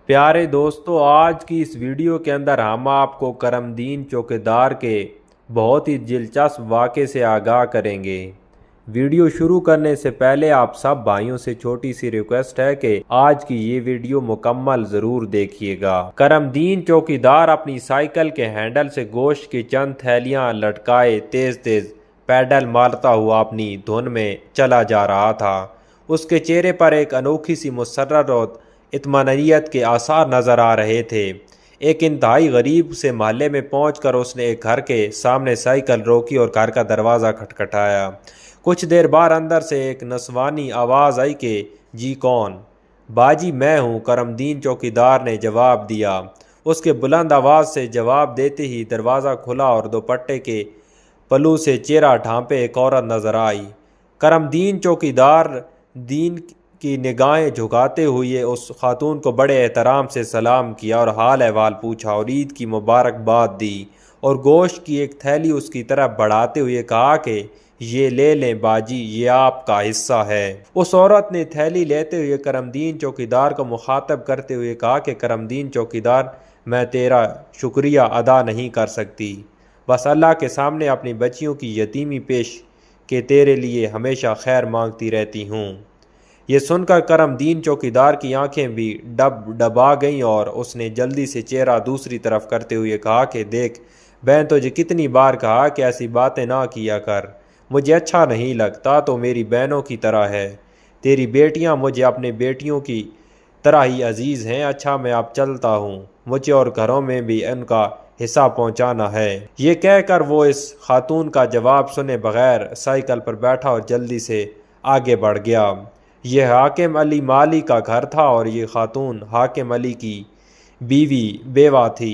प्यारे दोस्तों, आज की इस वीडियो के अंदर हम आपको करमदीन चौकीदार के बहुत ही दिलचस्प वाक़े से आगाह करेंगे। वीडियो शुरू करने से पहले आप सब भाइयों से छोटी सी रिक्वेस्ट है कि आज की ये वीडियो मुकम्मल ज़रूर देखिएगा। करमदीन चौकीदार अपनी साइकिल के हैंडल से गोश्त की चंद थैलियां लटकाए तेज़ तेज़ पैडल मारता हुआ अपनी धुन में चला जा रहा था। उसके चेहरे पर एक अनोखी सी मुसर्रत और इत्मीनानियत के आसार नज़र आ रहे थे। एक इंतहाई गरीब से मोहल्ले में पहुंचकर उसने एक घर के सामने साइकिल रोकी और घर का दरवाज़ा खटखटाया। कुछ देर बाद अंदर से एक नस्वानी आवाज़ आई कि जी कौन? बाजी मैं हूँ, करमदीन चौकीदार ने जवाब दिया। उसके बुलंद आवाज़ से जवाब देते ही दरवाज़ा खुला और दोपट्टे के पल्लू से चेहरा ढांपे एक औरत नजर आई। करमदीन चौकीदार दीन की निगाहें झुकाते हुए उस खातून को बड़े एहतराम से सलाम किया और हाल अहवाल पूछा और ईद की मुबारकबाद दी और गोश्त की एक थैली उसकी तरफ बढ़ाते हुए कहा कि ये ले लें बाजी, ये आपका हिस्सा है। उस औरत ने थैली लेते हुए करमदीन चौकीदार को मुखातब करते हुए कहा कि करमदीन चौकीदार, मैं तेरा शुक्रिया अदा नहीं कर सकती, बस अल्लाह के सामने अपनी बच्चियों की यतीमी पेश के तेरे लिए हमेशा खैर मांगती रहती हूँ। ये सुनकर करमदीन चौकीदार की आंखें भी डबा गईं और उसने जल्दी से चेहरा दूसरी तरफ करते हुए कहा कि देख बहन, तुझे कितनी बार कहा कि ऐसी बातें ना किया कर, मुझे अच्छा नहीं लगता। तो मेरी बहनों की तरह है, तेरी बेटियां मुझे अपने बेटियों की तरह ही अजीज़ हैं। अच्छा, मैं अब चलता हूँ, मुझे और घरों में भी उनका हिस्सा पहुँचाना है। ये कहकर वो इस खातून का जवाब सुने बगैर साइकिल पर बैठा और जल्दी से आगे बढ़ गया। यह हाकिम अली माली का घर था और ये खातून हाकिम अली की बेवा थी।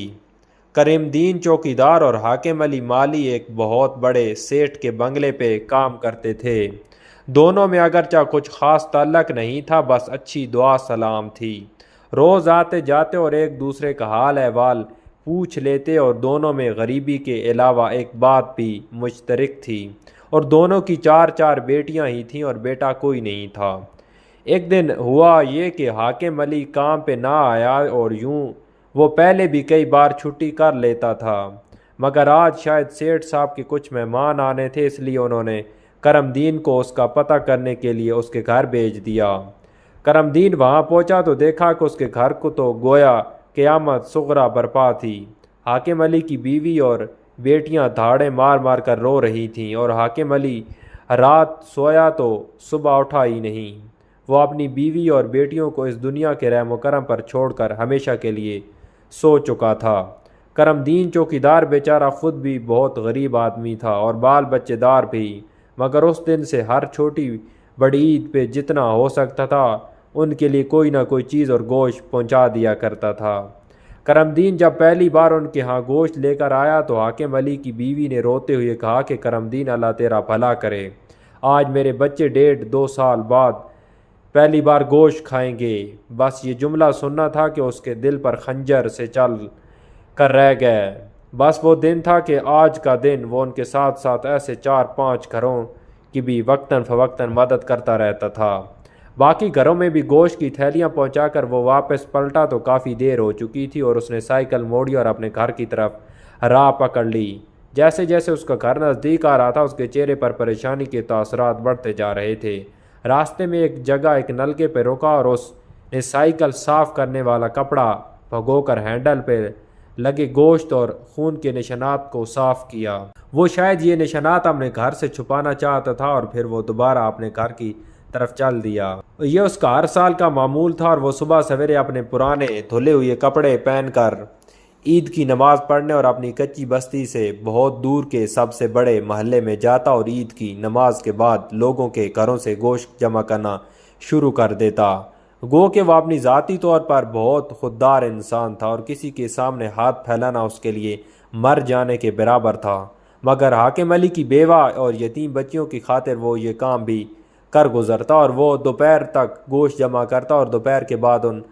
करमदीन चौकीदार और हाकिम अली माली एक बहुत बड़े सेठ के बंगले पे काम करते थे। दोनों में अगरचा कुछ ख़ास ताल्लुक़ नहीं था, बस अच्छी दुआ सलाम थी। रोज़ आते जाते और एक दूसरे का हाल अहवाल पूछ लेते और दोनों में गरीबी के अलावा एक बात भी मुश्तरक थी और दोनों की चार चार बेटियां ही थीं और बेटा कोई नहीं था। एक दिन हुआ ये कि हाकिम अली काम पे ना आया और यूं वो पहले भी कई बार छुट्टी कर लेता था, मगर आज शायद सेठ साहब के कुछ मेहमान आने थे, इसलिए उन्होंने करमदीन को उसका पता करने के लिए उसके घर भेज दिया। करमदीन वहाँ पहुँचा तो देखा कि उसके घर को तो गोया क़यामत सुगरा बरपा थी। हाकिम अली की बीवी और बेटियां धाड़े मार मार कर रो रही थीं और हाकिम अली रात सोया तो सुबह उठा ही नहीं। वो अपनी बीवी और बेटियों को इस दुनिया के रहम करम पर छोड़कर हमेशा के लिए सो चुका था। करमदीन चौकीदार बेचारा खुद भी बहुत गरीब आदमी था और बाल बच्चेदार भी, मगर उस दिन से हर छोटी बड़ी ईद पे जितना हो सकता था उनके लिए कोई ना कोई चीज़ और गोश्त पहुंचा दिया करता था। करमदीन जब पहली बार उनके यहाँ गोश्त लेकर आया तो हाकिम अली की बीवी ने रोते हुए कहा कि करमदीन, अल्लाह तेरा भला करे, आज मेरे बच्चे 1.5-2 साल बाद पहली बार गोश्त खाएंगे। बस ये जुमला सुनना था कि उसके दिल पर खंजर से चल कर रह गए। बस वो दिन था कि आज का दिन वो उनके साथ साथ ऐसे 4-5 घरों की भी वक्तन फ़वक्तन मदद करता रहता था। बाकी घरों में भी गोश्त की थैलियां पहुंचाकर वो वापस पलटा तो काफ़ी देर हो चुकी थी और उसने साइकिल मोड़ी और अपने घर की तरफ राह पकड़ ली। जैसे जैसे उसका घर नज़दीक आ रहा था उसके चेहरे पर परेशानी के तासरात बढ़ते जा रहे थे। रास्ते में एक जगह एक नलके पर रुका और उसने साइकिल साफ़ करने वाला कपड़ा भगोकर हैंडल पर लगे गोश्त और खून के निशानात को साफ़ किया। वो शायद ये निशानात अपने घर से छुपाना चाहता था और फिर वो दोबारा अपने घर की तरफ चल दिया। ये उसका हर साल का मामूल था और वो सुबह सवेरे अपने पुराने धुले हुए कपड़े पहनकर ईद की नमाज़ पढ़ने और अपनी कच्ची बस्ती से बहुत दूर के सबसे बड़े महल्ले में जाता और ईद की नमाज के बाद लोगों के घरों से गोश्त जमा करना शुरू कर देता। गो कि वह अपनी ज़ाती तौर पर बहुत खुददार इंसान था और किसी के सामने हाथ फैलाना उसके लिए मर जाने के बराबर था, मगर हाकिम अली की बेवा और यतीम बच्चियों की खातिर वो ये काम भी कर गुजरता और वो दोपहर तक गोश्त जमा करता और दोपहर के बाद उन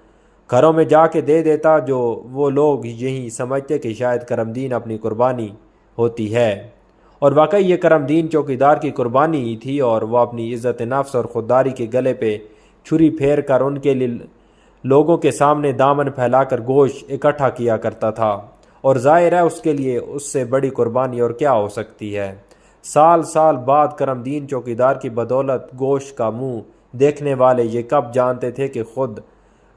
घरों में जाके दे देता जो वो लोग यही समझते कि शायद करमदीन अपनी कुर्बानी होती है। और वाकई ये करमदीन चौकीदार की कुर्बानी ही थी और वह अपनी इज़्ज़त नफ्स और ख़ुददारी के गले पे छुरी फेर कर उनके लिए لوگوں کے سامنے دامن پھیلا کر گوشت اکٹھا کیا کرتا تھا، اور ظاہر ہے اس کے لیے اس سے بڑی قربانی اور کیا ہو سکتی ہے۔ سال سال بعد کرم دین چوکیدار کی بدولت گوشت کا منہ دیکھنے والے یہ کب جانتے تھے کہ خود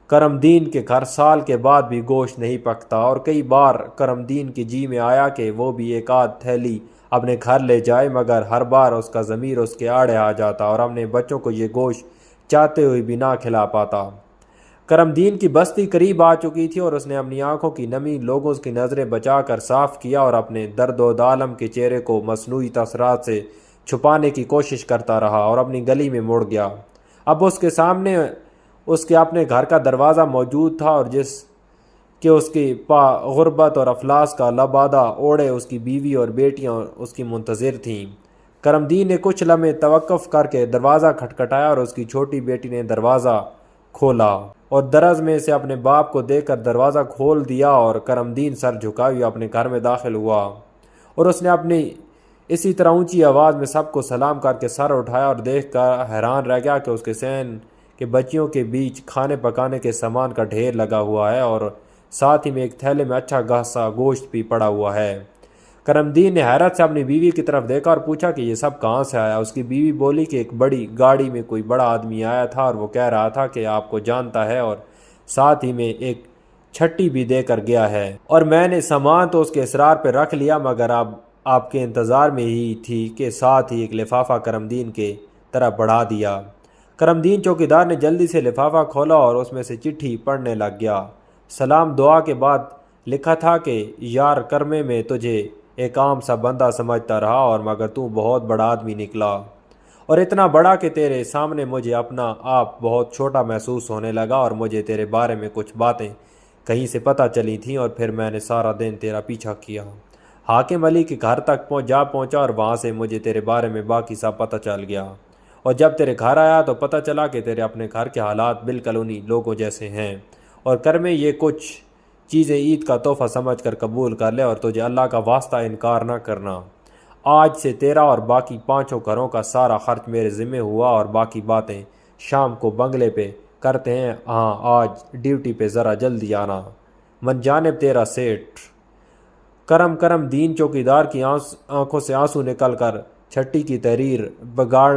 کرم دین کے گھر سال کے بعد بھی گوشت نہیں پکتا، اور کئی بار کرم دین کی جی میں آیا کہ وہ بھی ایک آدھ تھیلی اپنے گھر لے جائے، مگر ہر بار اس کا ضمیر اس کے آڑے آ جاتا اور اپنے بچوں کو یہ گوشت چاہتے ہوئے بھی نہ کھلا پاتا۔ کرم دین کی بستی قریب آ چکی تھی اور اس نے اپنی آنکھوں کی نمی لوگوں کی نظریں بچا کر صاف کیا اور اپنے درد و عالم کے چہرے کو مصنوعی تاثرات سے چھپانے کی کوشش کرتا رہا اور اپنی گلی میں مڑ گیا۔ اب اس کے سامنے اس کے اپنے گھر کا دروازہ موجود تھا، اور جس کہ اس کی غربت اور افلاس کا لبادہ اوڑے اس کی بیوی اور بیٹیاں اس کی منتظر تھیں۔ کرم دین نے کچھ لمحے توقف کر کے دروازہ کھٹکھٹایا اور اس کی چھوٹی بیٹی نے دروازہ کھولا اور درز میں سے اپنے باپ کو دیکھ کر دروازہ کھول دیا، اور کرم دین سر جھکائے ہوئے اپنے گھر میں داخل ہوا، اور اس نے اپنی اسی طرح اونچی آواز میں سب کو سلام کر کے سر اٹھایا اور دیکھ کر حیران رہ گیا کہ اس کے صحن کے بچیوں کے بیچ کھانے پکانے کے سامان کا ڈھیر لگا ہوا ہے، اور ساتھ ہی میں ایک تھیلے میں اچھا گھاسا گوشت بھی پڑا ہوا ہے۔ کرم دین نے حیرت سے اپنی بیوی کی طرف دیکھا اور پوچھا کہ یہ سب کہاں سے آیا۔ اس کی بیوی بولی کہ ایک بڑی گاڑی میں کوئی بڑا آدمی آیا تھا اور وہ کہہ رہا تھا کہ آپ کو جانتا ہے، اور ساتھ ہی میں ایک چھٹی بھی دے کر گیا ہے، اور میں نے سامان تو اس کے اصرار پہ رکھ لیا، مگر اب آپ کے انتظار میں ہی تھی کہ ساتھ ہی ایک لفافہ کرم دین کے طرف بڑھا دیا۔ کرم دین چوکیدار نے جلدی سے لفافہ کھولا اور اس میں سے چٹھی پڑھنے لگ گیا۔ سلام دعا کے بعد لکھا تھا کہ یار کرمے میں تجھے ایک عام سا بندہ سمجھتا رہا، اور مگر تو بہت بڑا آدمی نکلا، اور اتنا بڑا کہ تیرے سامنے مجھے اپنا آپ بہت چھوٹا محسوس ہونے لگا، اور مجھے تیرے بارے میں کچھ باتیں کہیں سے پتہ چلی تھیں، اور پھر میں نے سارا دن تیرا پیچھا کیا، حاکم علی کے گھر تک پہنچا اور وہاں سے مجھے تیرے بارے میں باقی سب پتہ چل گیا، اور جب تیرے گھر آیا تو پتہ چلا کہ تیرے اپنے گھر کے حالات بالکل انہی لوگوں جیسے ہیں، اور کرمے یہ کچھ چیزیں عید کا تحفہ سمجھ کر قبول کر لے، اور تجھے اللہ کا واسطہ انکار نہ کرنا۔ آج سے تیرا اور باقی 5 گھروں کا سارا خرچ میرے ذمہ ہوا، اور باقی باتیں شام کو بنگلے پہ کرتے ہیں۔ ہاں آج ڈیوٹی پہ ذرا جلدی آنا۔ من جانب تیرا سیٹھ۔ کرم دین چوکیدار کی آنکھوں سے آنسو نکل کر چھٹی کی تحریر بگاڑ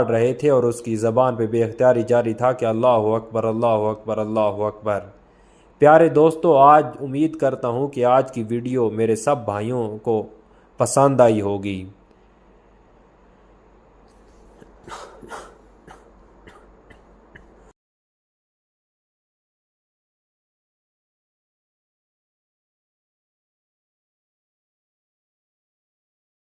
رہے تھے، اور اس کی زبان پہ بے اختیاری جاری تھا کہ اللہ اکبر اللہ اکبر اللہ اکبر۔ پیارے دوستو، آج امید کرتا ہوں کہ آج کی ویڈیو میرے سب بھائیوں کو پسند آئی ہوگی۔